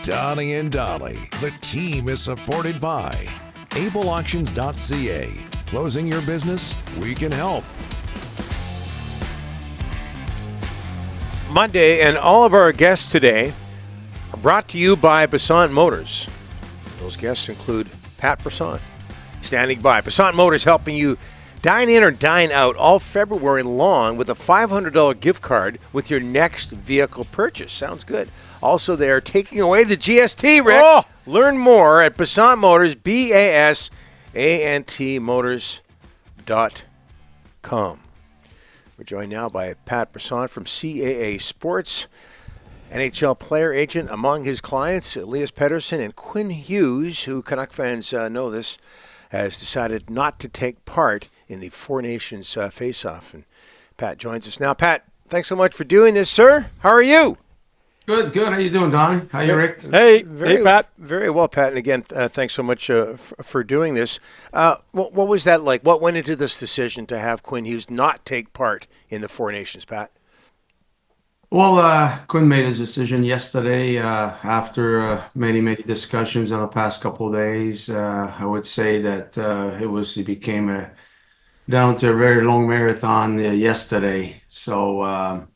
Donnie and Dolly. The team is supported by ableauctions.ca. Closing your business? We can help. Monday, and all of our guests today are brought to you by Brisson Motors. Those guests include Pat Brisson, standing by. Brisson Motors helping you dine in or dine out all February long with a $500 gift card with your next vehicle purchase. Sounds good. Also, they are taking away the GST, Rick. Oh! Learn more at Brisson Motors, BASANT Motors.com. We're joined now by Pat Brisson from CAA Sports. NHL player agent among his clients, Elias Pettersson and Quinn Hughes, who Canuck fans know this, has decided not to take part in the Four Nations face-off. And Pat joins us now. Pat, thanks so much for doing this, sir. How are you? Good. How you doing, Donnie? How you, Rick? Hey, Pat. Very well, Pat. And again, thanks so much for doing this. What was that like? What went into this decision to have Quinn Hughes not take part in the Four Nations, Pat? Well, Quinn made his decision yesterday after many discussions in the past couple of days. I would say that it became down to a very long marathon yesterday. So.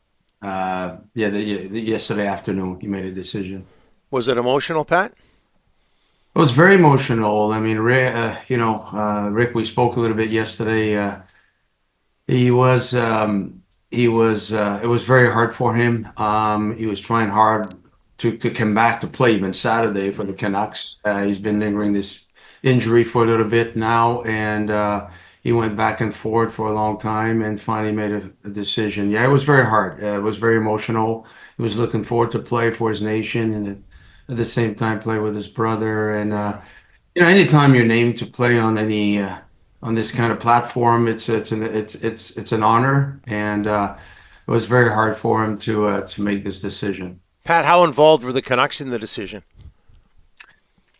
Yesterday afternoon, he made a decision. Was it emotional, Pat? It was very emotional. I mean, Rick, we spoke a little bit yesterday. It was very hard for him. He was trying hard to come back to play even Saturday for the Canucks. He's been lingering this injury for a little bit now, and he went back and forth for a long time and finally made a decision. Yeah, it was very hard. It was very emotional. He was looking forward to play for his nation and at the same time play with his brother. And anytime you're named to play on on this kind of platform, it's an honor. And it was very hard for him to make this decision. Pat, how involved were the Canucks in the decision?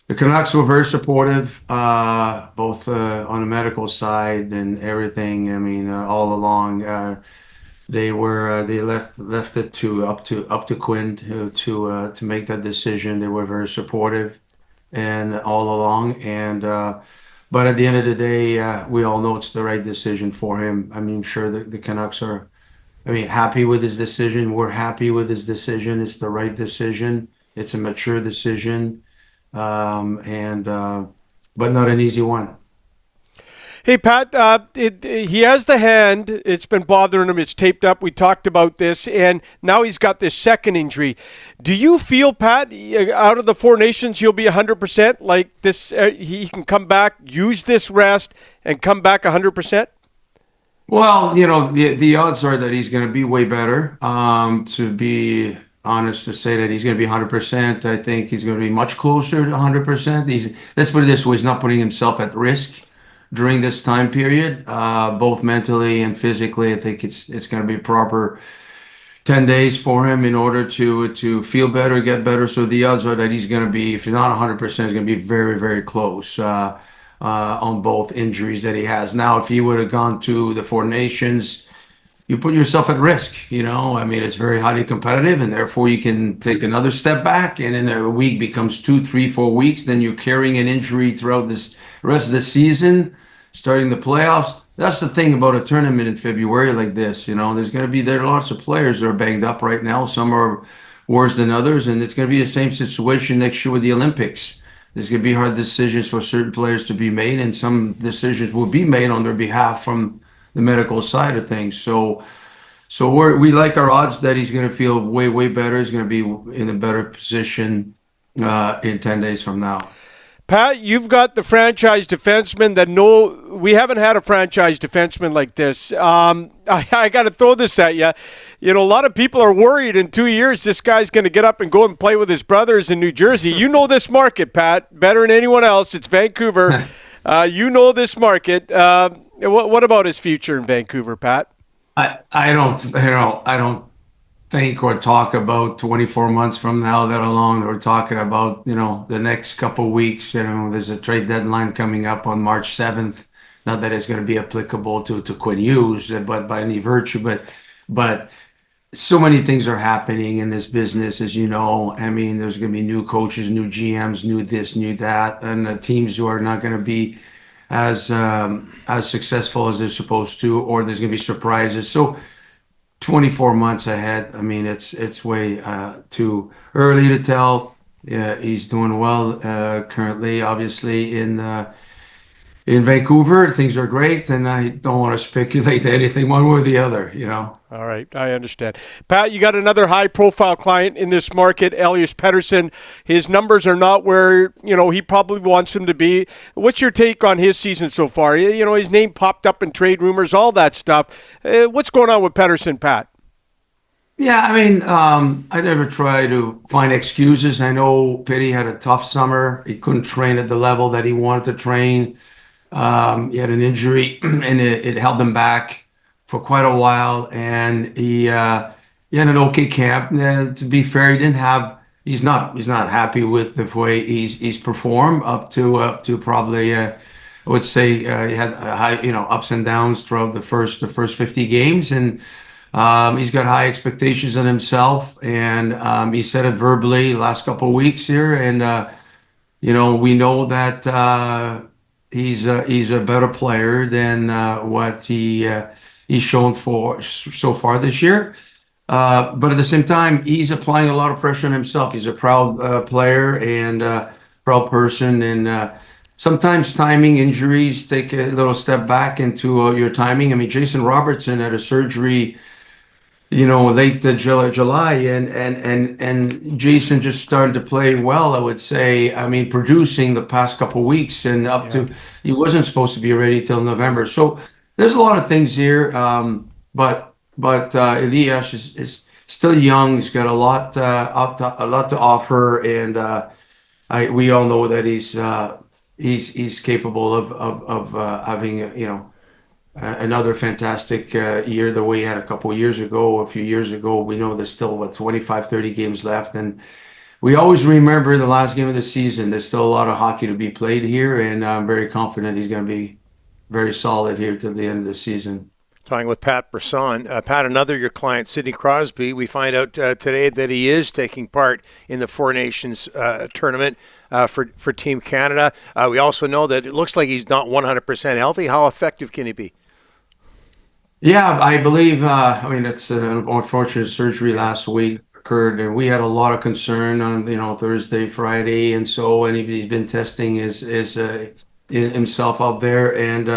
The Canucks were very supportive, both on the medical side and everything. I mean, all along, they left it up to Quinn to make that decision. They were very supportive, and all along. And but at the end of the day, we all know it's the right decision for him. I mean, I'm sure the Canucks are, happy with his decision. We're happy with his decision. It's the right decision. It's a mature decision. But not an easy one. Hey, Pat, he has the hand. It's been bothering him. It's taped up. We talked about this, and now he's got this second injury. Do you feel, Pat, out of the Four Nations, you'll be 100%? Like this, he can come back, use this rest, and come back 100%? Well, the odds are that he's going to be way better. To be honest, to say that he's going to be 100%. I think he's going to be much closer to 100%. Let's put it this way, he's not putting himself at risk during this time period, both mentally and physically. I think it's going to be a proper 10 days for him in order to feel better, get better. So the odds are that he's going to be, if he's not 100%, he's going to be very, very close on both injuries that he has. Now, if he would have gone to the Four Nations, you put yourself at risk, it's very highly competitive, and therefore you can take another step back, and in a week becomes 2, 3, 4 weeks. Then you're carrying an injury throughout this rest of the season, starting the playoffs. That's the thing about a tournament in February like this. There are lots of players that are banged up right now. Some are worse than others, and it's going to be the same situation next year with the Olympics. There's going to be hard decisions for certain players to be made, and some decisions will be made on their behalf from the medical side of things. So we like our odds that he's going to feel way better. He's going to be in a better position in 10 days from now. Pat, you've got the franchise defenseman we haven't had a franchise defenseman like this. I got to throw this at you. A lot of people are worried in 2 years this guy's going to get up and go and play with his brothers in New Jersey. You know this market, Pat, better than anyone else. It's Vancouver. You know this market. What about his future in Vancouver, Pat? I don't think or talk about 24 months from now, let alone we're talking about, the next couple of weeks. There's a trade deadline coming up on March 7th. Not that it's going to be applicable to Quinn Hughes, but by any virtue. But so many things are happening in this business, as you know. I mean, there's going to be new coaches, new GMs, new this, new that, and the teams who are not going to be as successful as they're supposed to, or there's going to be surprises. So 24 months ahead. I mean, it's way too early to tell. Yeah, he's doing well currently, obviously in Vancouver. Things are great, and I don't want to speculate anything one way or the other. You know. All right, I understand. Pat, you got another high-profile client in this market, Elias Pettersson. His numbers are not where, he probably wants them to be. What's your take on his season so far? His name popped up in trade rumors, all that stuff. What's going on with Pettersson, Pat? Yeah, I mean, I never try to find excuses. I know Pitti had a tough summer. He couldn't train at the level that he wanted to train. He had an injury, and it held him back for quite a while. And he had an okay camp. To be fair, he didn't have. He's not happy with the way he's performed up to probably. I would say he had high, ups and downs throughout the first 50 games, and he's got high expectations on himself, and he said it verbally the last couple of weeks here, and we know that he's a better player than what he's shown for so far this year. But at the same time, he's applying a lot of pressure on himself. He's a proud player and proud person, and sometimes timing injuries take a little step back into your timing. I mean, Jason Robertson had a surgery late July, and Jason just started to play well, I would say. I mean, producing the past couple weeks and up to he wasn't supposed to be ready till November. So there's a lot of things here, but Elias is still young. He's got a lot to offer, and we all know that he's capable of having another fantastic year the way he had a few years ago. We know there's still 25, 30 games left, and we always remember the last game of the season. There's still a lot of hockey to be played here, and I'm very confident he's going to be very solid here to the end of the season. Talking with Pat Brisson. Pat, your client, Sidney Crosby, we find out today that he is taking part in the Four Nations tournament for Team Canada. We also know that it looks like he's not 100% healthy. How effective can he be? Yeah, I believe. It's an unfortunate surgery last week occurred, and we had a lot of concern on Thursday, Friday, and he's been testing his himself out there, and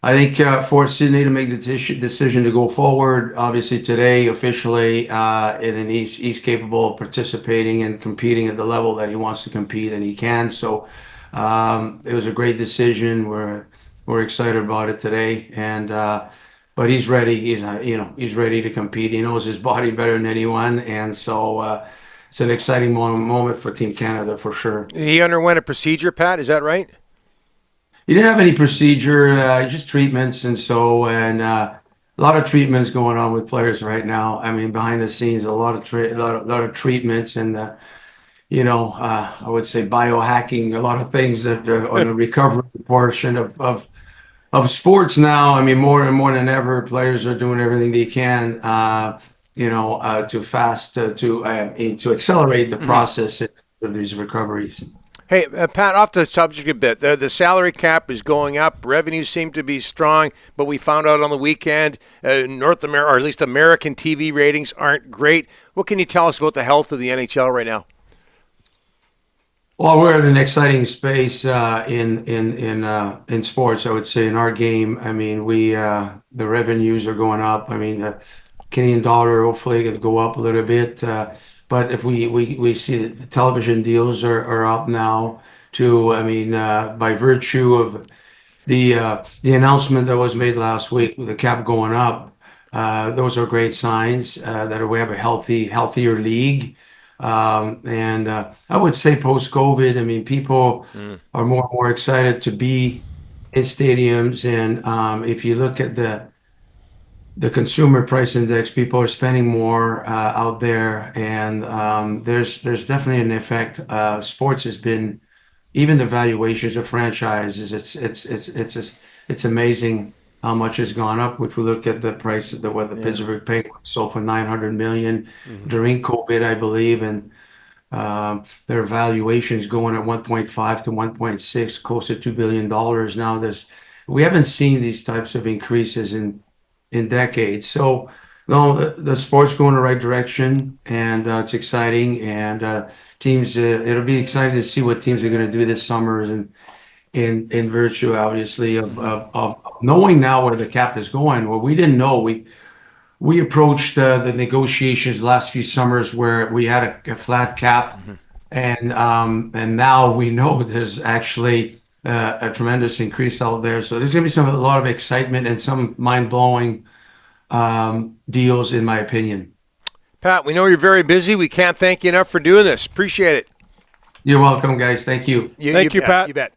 I think for Sidney to make the decision to go forward, obviously today officially, and he's capable of participating and competing at the level that he wants to compete, and he can. So it was a great decision. We're excited about it today, and. But he's ready. He's ready to compete. He knows his body better than anyone, and so it's an exciting moment for Team Canada for sure. He underwent a procedure, Pat. Is that right? He didn't have any procedure, just treatments, and a lot of treatments going on with players right now. I mean, behind the scenes, a lot of treatments, and I would say biohacking, a lot of things that on the recovery portion of sports now. I mean, more and more than ever, players are doing everything they can, to accelerate the process of these recoveries. Hey, Pat, off the subject a bit. The salary cap is going up. Revenues seem to be strong, but we found out on the weekend, North America, or at least American TV ratings aren't great. What can you tell us about the health of the NHL right now? Well, we're in an exciting space in sports. I would say in our game. I mean, the revenues are going up. I mean, the Canadian dollar hopefully could go up a little bit. But if we see that the television deals are up now too. I mean, by virtue of the announcement that was made last week with the cap going up, those are great signs that we have a healthier league. And I would say post-COVID, I mean, people are more and more excited to be in stadiums. And if you look at the consumer price index, people are spending more out there, and there's definitely an effect. Sports has been, even the valuations of franchises. It's amazing how much has gone up. If we look at the price of what the Pittsburgh Penguins sold for $900 million during COVID, I believe, and their valuation is going at 1.5 to 1.6, close to $2 billion now. We haven't seen these types of increases in decades. So no, the sport's going the right direction, and it's exciting. And teams, it'll be exciting to see what teams are going to do this summer, and in virtue, obviously, of knowing now where the cap is going. Well, we didn't know. We approached the negotiations last few summers where we had a flat cap, and now we know there's actually a tremendous increase out there. So there's going to be a lot of excitement and some mind-blowing deals, in my opinion. Pat, we know you're very busy. We can't thank you enough for doing this. Appreciate it. You're welcome, guys. Thank you. Thank you, bet, Pat. You bet.